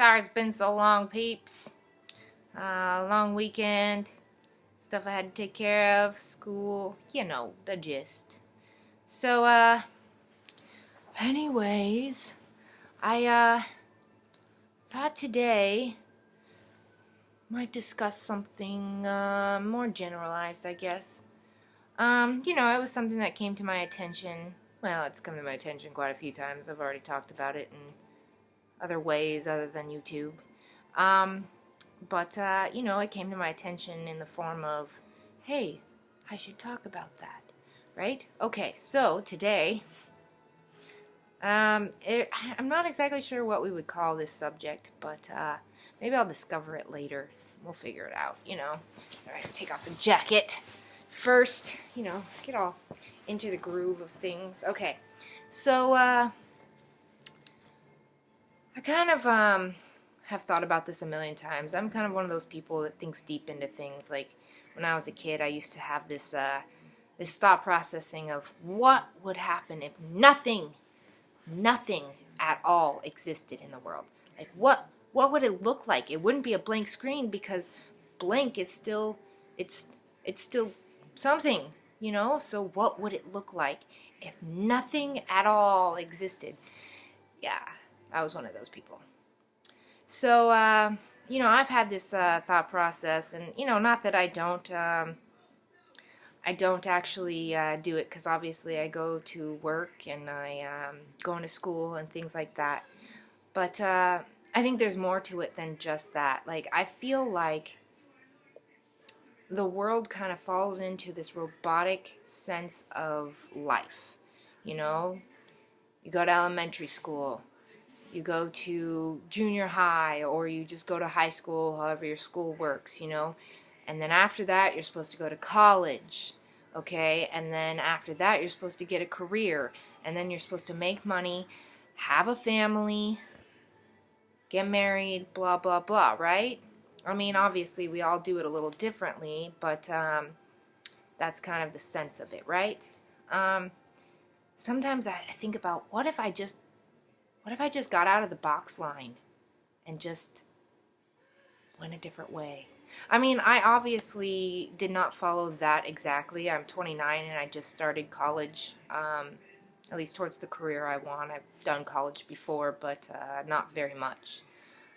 Sorry it's been so long, peeps. Long weekend, stuff I had to take care of, school, you know, the gist. So, anyways, I thought today might discuss something more generalized, I guess. It was something that came to my attention. Well, it's come to my attention quite a few times. I've already talked about it in other ways other than YouTube. But it came to my attention in the form of, hey, I should talk about that, right? Okay, so today, I'm not exactly sure what we would call this subject, but maybe I'll discover it later. We'll figure it out, Alright, take off the jacket first, get all into the groove of things. Okay, so, I kind of, have thought about this a million times. I'm kind of one of those people that thinks deep into things. Like, when I was a kid, I used to have this thought processing of what would happen if nothing at all existed in the world. Like, what would it look like? It wouldn't be a blank screen because blank is still, it's still something, So what would it look like if nothing at all existed? Yeah, I was one of those people. So, I've had this thought process, and, not that I don't actually do it, because obviously I go to work and I go into school and things like that. But I think there's more to it than just that. Like, I feel like the world kind of falls into this robotic sense of life. You go to elementary school, you go to junior high, or you just go to high school, however your school works, And then after that, you're supposed to go to college, okay? And then after that, you're supposed to get a career. And then you're supposed to make money, have a family, get married, blah, blah, blah, right? I mean, obviously, we all do it a little differently, but that's kind of the sense of it, right? Sometimes I think about, what if I just got out of the box line and just went a different way? I mean, I obviously did not follow that exactly. I'm 29 and I just started college, at least towards the career I want. I've done college before, but not very much.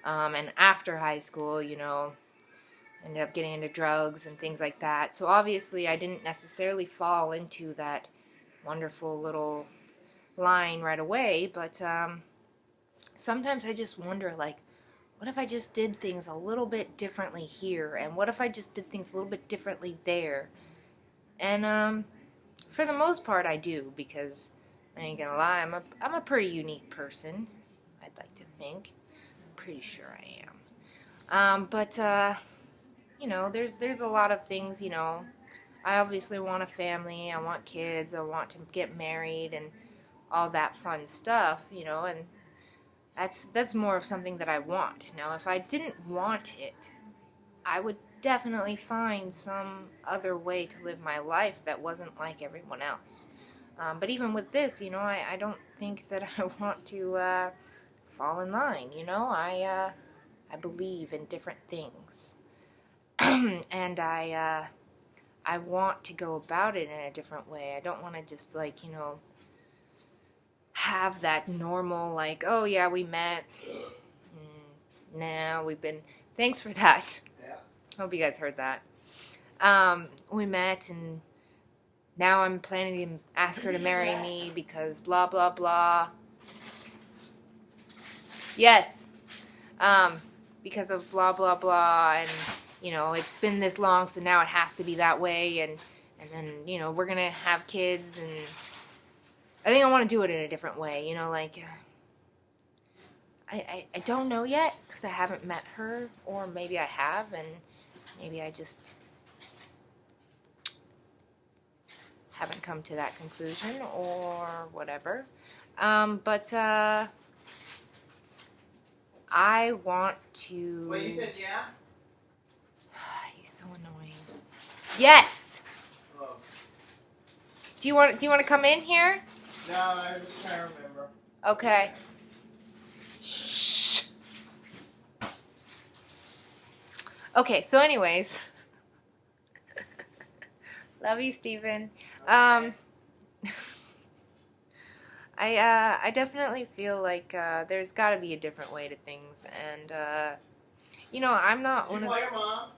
And after high school, ended up getting into drugs and things like that. So obviously I didn't necessarily fall into that wonderful little line right away, but sometimes I just wonder, like, what if I just did things a little bit differently here? And what if I just did things a little bit differently there? And for the most part I do, because I ain't gonna lie, I'm a pretty unique person, I'd like to think. I'm pretty sure I am. But there's a lot of things, I obviously want a family, I want kids, I want to get married and all that fun stuff, and that's more of something that I want. Now, if I didn't want it, I would definitely find some other way to live my life that wasn't like everyone else. But even with this, I don't think that I want to fall in line, I believe in different things. And I want to go about it in a different way. I don't want to just, like, have that normal, like, oh yeah, we met. Nah, we've been, thanks for that. Yeah. Hope you guys heard that. We met, and now I'm planning to ask her to marry me because blah, blah, blah. Yes. Because of blah, blah, blah, and, it's been this long, so now it has to be that way, and then, we're gonna have kids, and I think I want to do it in a different way, like, I don't know yet, because I haven't met her, or maybe I have, and maybe I just haven't come to that conclusion, or whatever, but, I want to... Wait, you said yeah? He's so annoying. Yes! Oh. Do you want to come in here? No, I was trying to remember. Okay. Shh. Okay, so anyways. Love you, Steven. I definitely feel like there's got to be a different way to things, and you know, I'm not one of. Did you call your mom?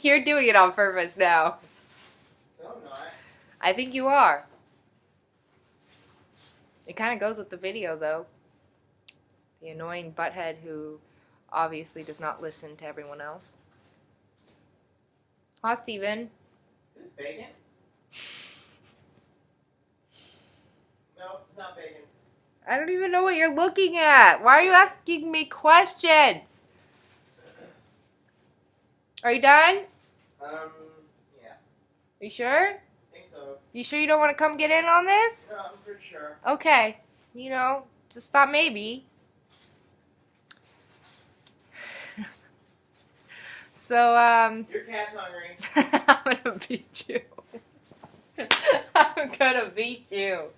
You're doing it on purpose now. No, I'm not. I think you are. It kind of goes with the video, though. The annoying butthead who obviously does not listen to everyone else. Hi, Steven. Is this bacon? No, it's not bacon. I don't even know what you're looking at. Why are you asking me questions? Are you done? Yeah. Are you sure? I think so. You sure you don't want to come get in on this? No, I'm pretty sure. Okay. You know, just thought maybe. So, Your cat's hungry. I'm gonna beat you. I'm gonna beat you.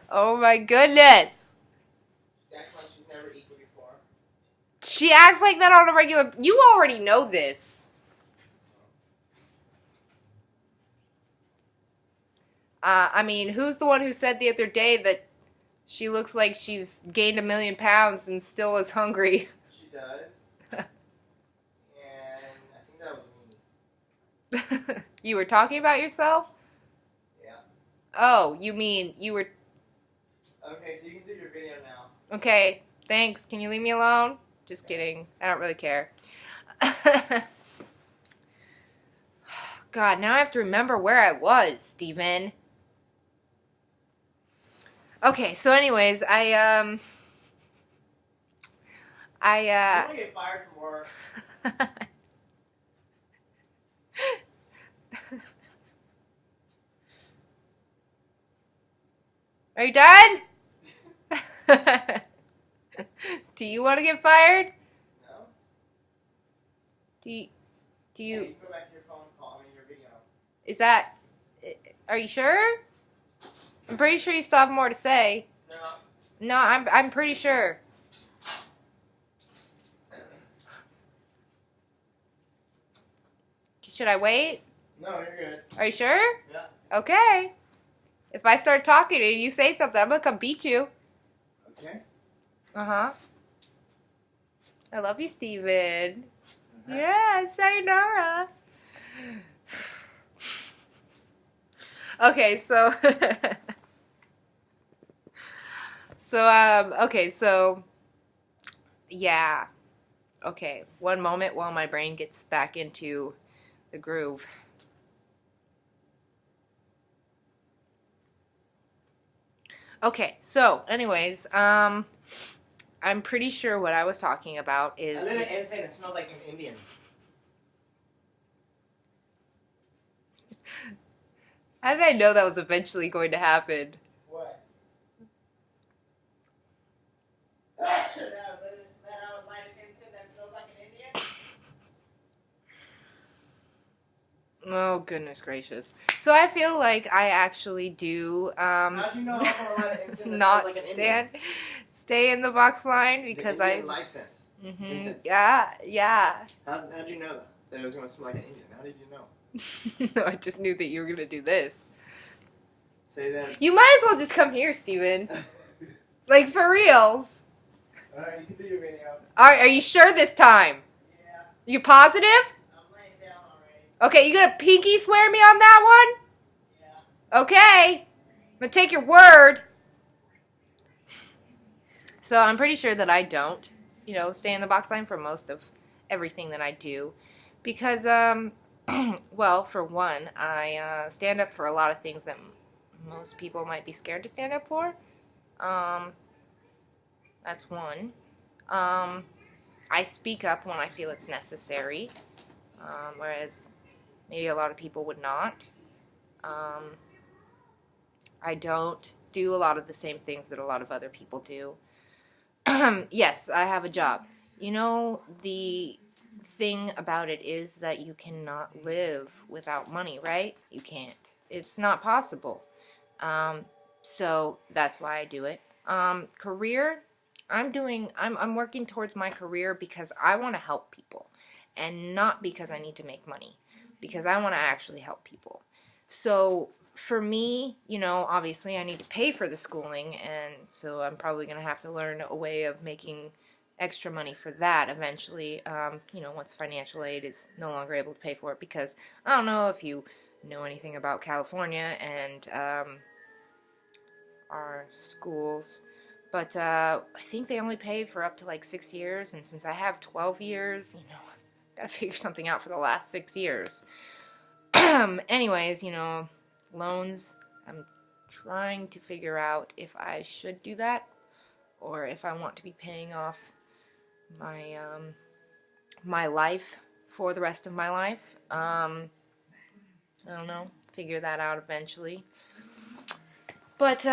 Oh my goodness. She acts like she's never eaten before. She acts like that on a regular... You already know this. I mean, who's the one who said the other day that she looks like she's gained 1,000,000 pounds and still is hungry? She does. And I think that was me. You were talking about yourself? Yeah. Oh, you mean you were... Okay, so you can do your video now. Okay, thanks. Can you leave me alone? Just kidding. I don't really care. God, now I have to remember where I was, Steven. Okay, so anyways, I I'm gonna get fired from work. Are you done? Do you want to get fired? No? Do you... Hey, you can go back to your phone call, your video. Is that... Are you sure? I'm pretty sure you still have more to say. No. No, I'm pretty sure. Should I wait? No, you're good. Are you sure? Yeah. Okay. If I start talking and you say something, I'm gonna come beat you. Okay. Uh-huh. I love you, Steven. Uh-huh. Yeah, sayonara. Okay, so... okay, so... Yeah. Okay, one moment while my brain gets back into the groove. Okay, so, anyways, I'm pretty sure what I was talking about is... I lit an incense and it smells like an Indian. How did I know that was eventually going to happen? What? That I was lighting incense that smells like an Indian? Oh, goodness gracious. So I feel like I actually do, How'd you know I'm gonna light an incense that not smells like an Indian? stay in the box line because the Indian license. Incense. Yeah. How'd you know that it was gonna smell like an Indian? How did you know? No, I just knew that you were gonna do this. Say that. You might as well just come here, Steven. Like, for reals. Alright, you can do your video. Are you sure this time? Yeah. You positive? I'm laying down already. Okay, you gonna pinky swear me on that one? Yeah. Okay. I'm gonna take your word. So I'm pretty sure that I don't, stay in the box line for most of everything that I do. Because, well, for one, I stand up for a lot of things that most people might be scared to stand up for. That's one. I speak up when I feel it's necessary, whereas maybe a lot of people would not. I don't do a lot of the same things that a lot of other people do. Yes, I have a job. The thing about it is that you cannot live without money, right? You can't. It's not possible. So that's why I do it. Career, I'm working towards my career because I want to help people and not because I need to make money, because I want to actually help people. So for me, obviously I need to pay for the schooling, and so I'm probably going to have to learn a way of making extra money for that eventually, once financial aid is no longer able to pay for it, because I don't know if you know anything about California and our schools. But I think they only pay for up to like 6 years, and since I have 12 years, gotta figure something out for the last 6 years. Anyways, loans, I'm trying to figure out if I should do that or if I want to be paying off my life for the rest of my life. I don't know, figure that out eventually. But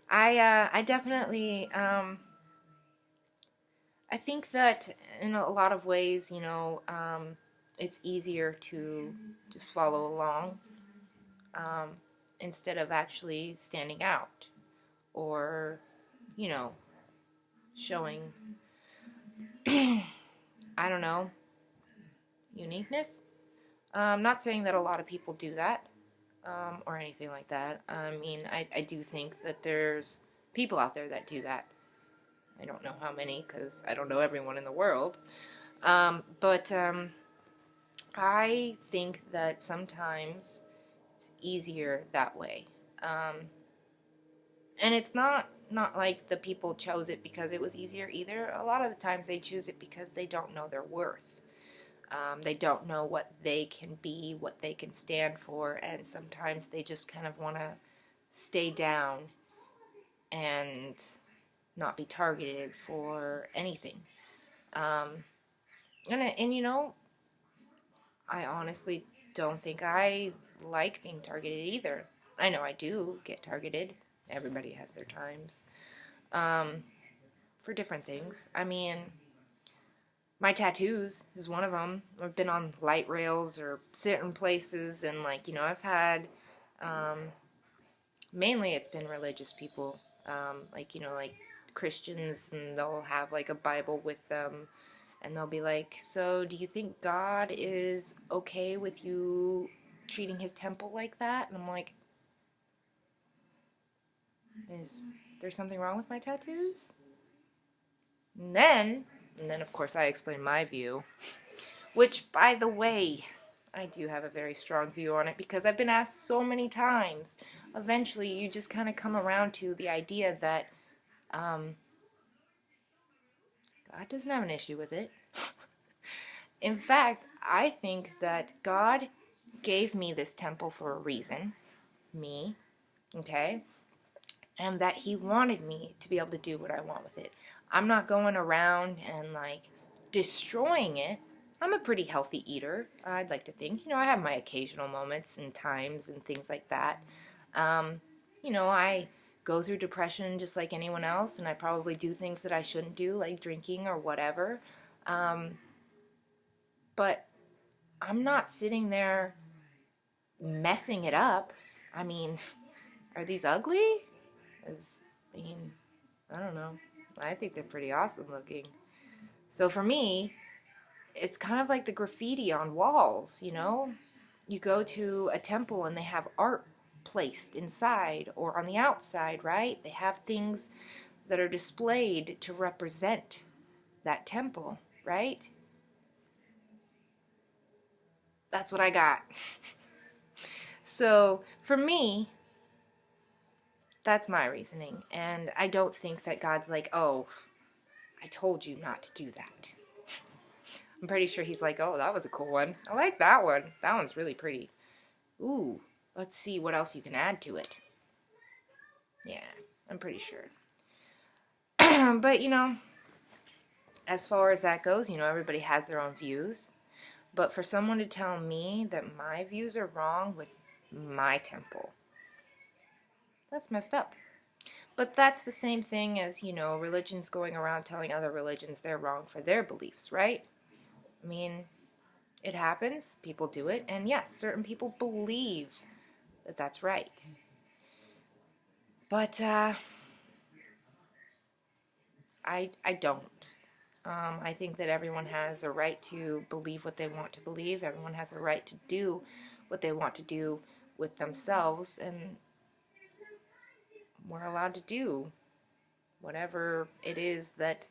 I definitely I think that in a lot of ways, it's easier to just follow along um, instead of actually standing out or, you know, showing, I don't know, uniqueness. I'm not saying that a lot of people do that or anything like that. I mean, I do think that there's people out there that do that. I don't know how many because I don't know everyone in the world. But I think that sometimes it's easier that way. And it's not like the people chose it because it was easier either. A lot of the times they choose it because they don't know their worth. They don't know what they can be, what they can stand for, and sometimes they just kind of want to stay down and not be targeted for anything. And I honestly don't think I like being targeted either. I know I do get targeted. Everybody has their times um, for different things. I mean, my tattoos is one of them. I've been on light rails or certain places, and I've had mainly it's been religious people, like Christians, and they'll have like a Bible with them, and they'll be like, "So, do you think God is okay with you treating his temple like that?" And I'm like, "Is there something wrong with my tattoos?" And then of course I explain my view, which, by the way, I do have a very strong view on it because I've been asked so many times. Eventually, you just kind of come around to the idea that um, God doesn't have an issue with it. In fact, I think that God gave me this temple for a reason, me, okay? And that he wanted me to be able to do what I want with it. I'm not going around and destroying it. I'm a pretty healthy eater, I'd like to think. I have my occasional moments and times and things like that. I go through depression just like anyone else, and I probably do things that I shouldn't do, like drinking or whatever. But I'm not sitting there messing it up. I mean, are these ugly? I mean, I don't know. I think they're pretty awesome looking. So for me, it's kind of like the graffiti on walls, You go to a temple and they have art placed inside or on the outside, right? They have things that are displayed to represent that temple, right? That's what I got. So for me, that's my reasoning. And I don't think that God's like, "Oh, I told you not to do that." I'm pretty sure he's like, "Oh, that was a cool one. I like that one. That one's really pretty. Ooh, let's see what else you can add to it." Yeah, I'm pretty sure. But, as far as that goes, everybody has their own views. But for someone to tell me that my views are wrong with my temple, that's messed up. But that's the same thing as, religions going around telling other religions they're wrong for their beliefs, right? I mean, it happens. People do it. And yes, certain people believe that that's right. But I don't. I think that everyone has a right to believe what they want to believe. Everyone has a right to do what they want to do with themselves, and we're allowed to do whatever it is that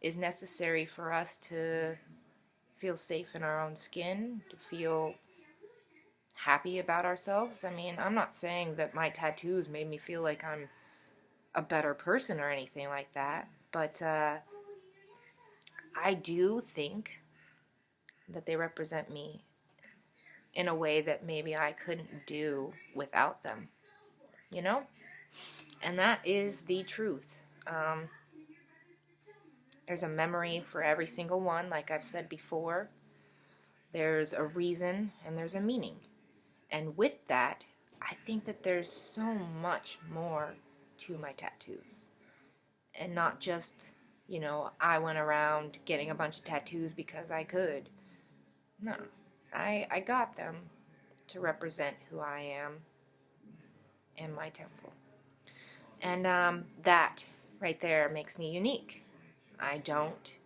is necessary for us to feel safe in our own skin, to feel happy about ourselves. I mean, I'm not saying that my tattoos made me feel like I'm a better person or anything like that, but I do think that they represent me in a way that maybe I couldn't do without them, you know? And that is the truth. There's a memory for every single one, like I've said before. There's a reason and there's a meaning. And with that, I think that there's so much more to my tattoos. And not just, I went around getting a bunch of tattoos because I could. No, I got them to represent who I am and my temple. And that right there makes me unique. I don't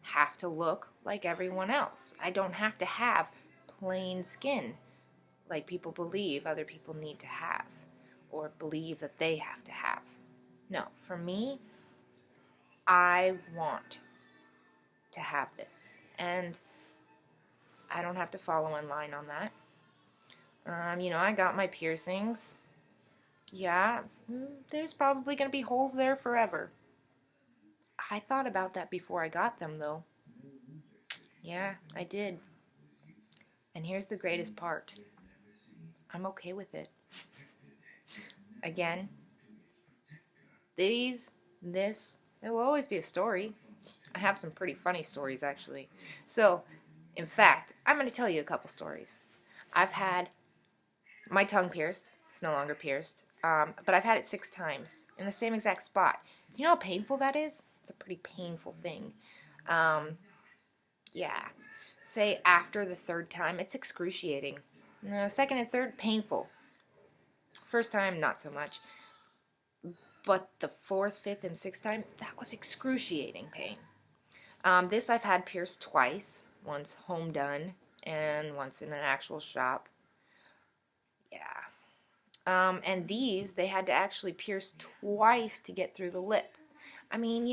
have to look like everyone else. I don't have to have plain skin like people believe other people need to have or believe that they have to have. No, for me, I want to have this. And I don't have to follow in line on that. I got my piercings. Yeah, there's probably going to be holes there forever. I thought about that before I got them, though. Yeah, I did. And here's the greatest part. I'm okay with it. Again, this, it will always be a story. I have some pretty funny stories, actually. So, in fact, I'm going to tell you a couple stories. I've had my tongue pierced. It's no longer pierced. But I've had it 6 times in the same exact spot. Do you know how painful that is? It's a pretty painful thing. Yeah. Say after the 3rd time, it's excruciating. 2nd and 3rd, painful. 1st time, not so much. But the 4th, 5th, and 6th time, that was excruciating pain. This I've had pierced twice. Once home done, and once in an actual shop. Yeah. And these, they had to actually pierce twice to get through the lip. I mean,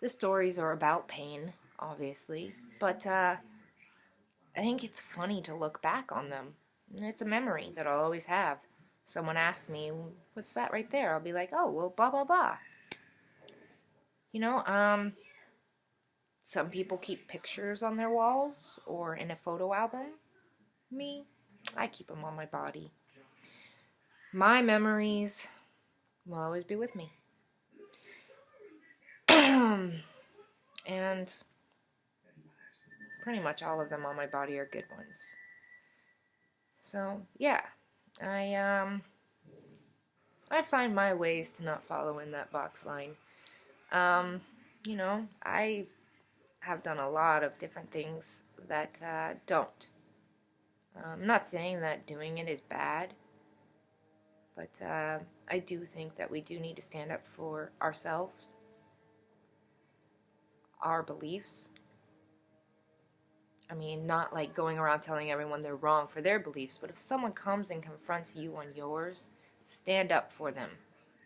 the stories are about pain, obviously, but I think it's funny to look back on them. It's a memory that I'll always have. Someone asks me, what's that right there? I'll be like, oh, well, blah, blah, blah. Some people keep pictures on their walls or in a photo album. Me, I keep them on my body. My memories will always be with me. And pretty much all of them on my body are good ones. So, yeah, I find my ways to not follow in that box line. I have done a lot of different things that don't. I'm not saying that doing it is bad, but I do think that we do need to stand up for ourselves, our beliefs. I mean, not like going around telling everyone they're wrong for their beliefs, but if someone comes and confronts you on yours, stand up for them,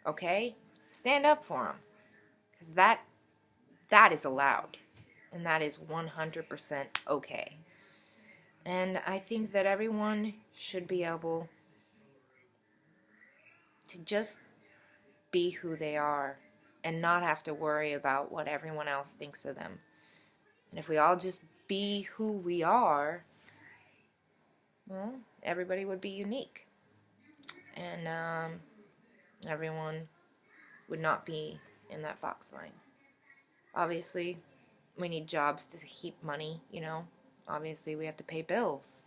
okay? Stand up for them, because that is allowed, and that is 100% okay. And I think that everyone should be able to just be who they are and not have to worry about what everyone else thinks of them. And if we all just be who we are, well, everybody would be unique. And everyone would not be in that box line. Obviously, we need jobs to keep money, Obviously, we have to pay bills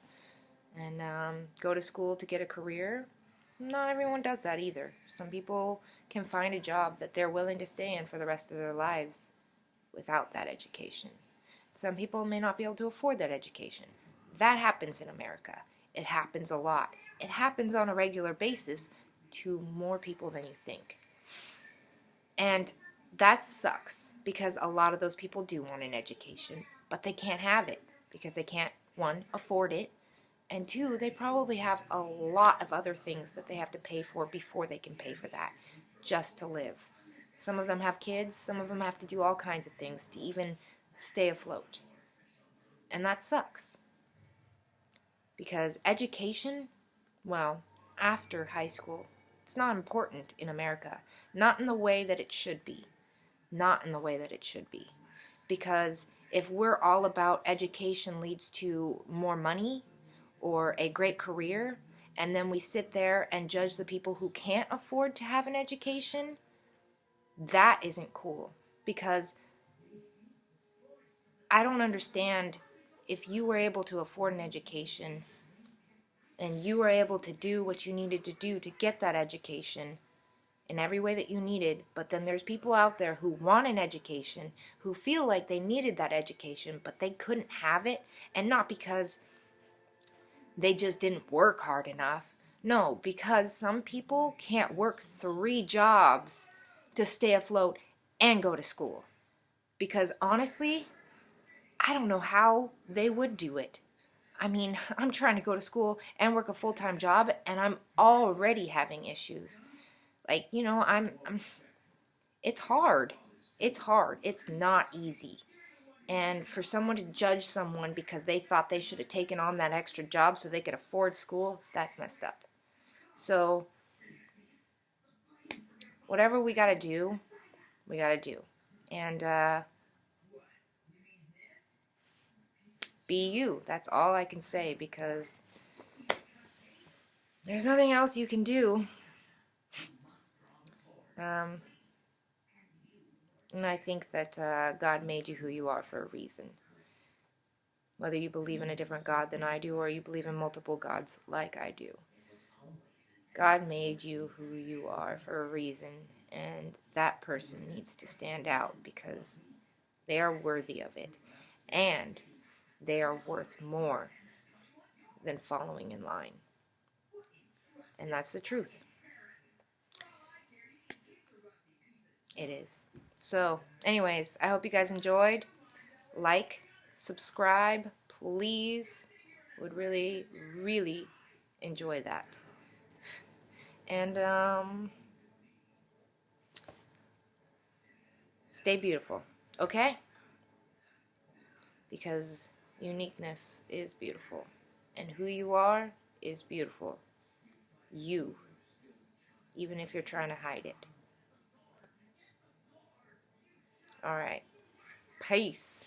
and go to school to get a career. Not everyone does that either. Some people can find a job that they're willing to stay in for the rest of their lives without that education. Some people may not be able to afford that education. That happens in America. It happens a lot. It happens on a regular basis to more people than you think. And that sucks because a lot of those people do want an education, but they can't have it because they can't, one, afford it, and two, they probably have a lot of other things that they have to pay for before they can pay for that just to live. Some of them have kids, some of them have to do all kinds of things to even stay afloat. And that sucks because education, well, after high school, it's not important in America. Not in the way that it should be. Not in the way that it should be. Because if we're all about education leads to more money or a great career, and then we sit there and judge the people who can't afford to have an education, that isn't cool. Because I don't understand, if you were able to afford an education and you were able to do what you needed to do to get that education in every way that you needed, but then there's people out there who want an education, who feel like they needed that education, but they couldn't have it, and not because they just didn't work hard enough. No, because some people can't work 3 jobs to stay afloat and go to school. Because honestly, I don't know how they would do it. I mean, I'm trying to go to school and work a full-time job, and I'm already having issues. Like, it's hard. It's hard. It's not easy. And for someone to judge someone because they thought they should have taken on that extra job so they could afford school, that's messed up. So, whatever we gotta do, we gotta do. And be you. That's all I can say because there's nothing else you can do. And I think that God made you who you are for a reason. Whether you believe in a different God than I do or you believe in multiple gods like I do. God made you who you are for a reason, and that person needs to stand out because they are worthy of it. And they are worth more than following in line. And that's the truth. It is. So, anyways, I hope you guys enjoyed. Like, subscribe, please. Would really, really enjoy that. And stay beautiful, okay? Because uniqueness is beautiful. And who you are is beautiful. You. Even if you're trying to hide it. Alright. Peace.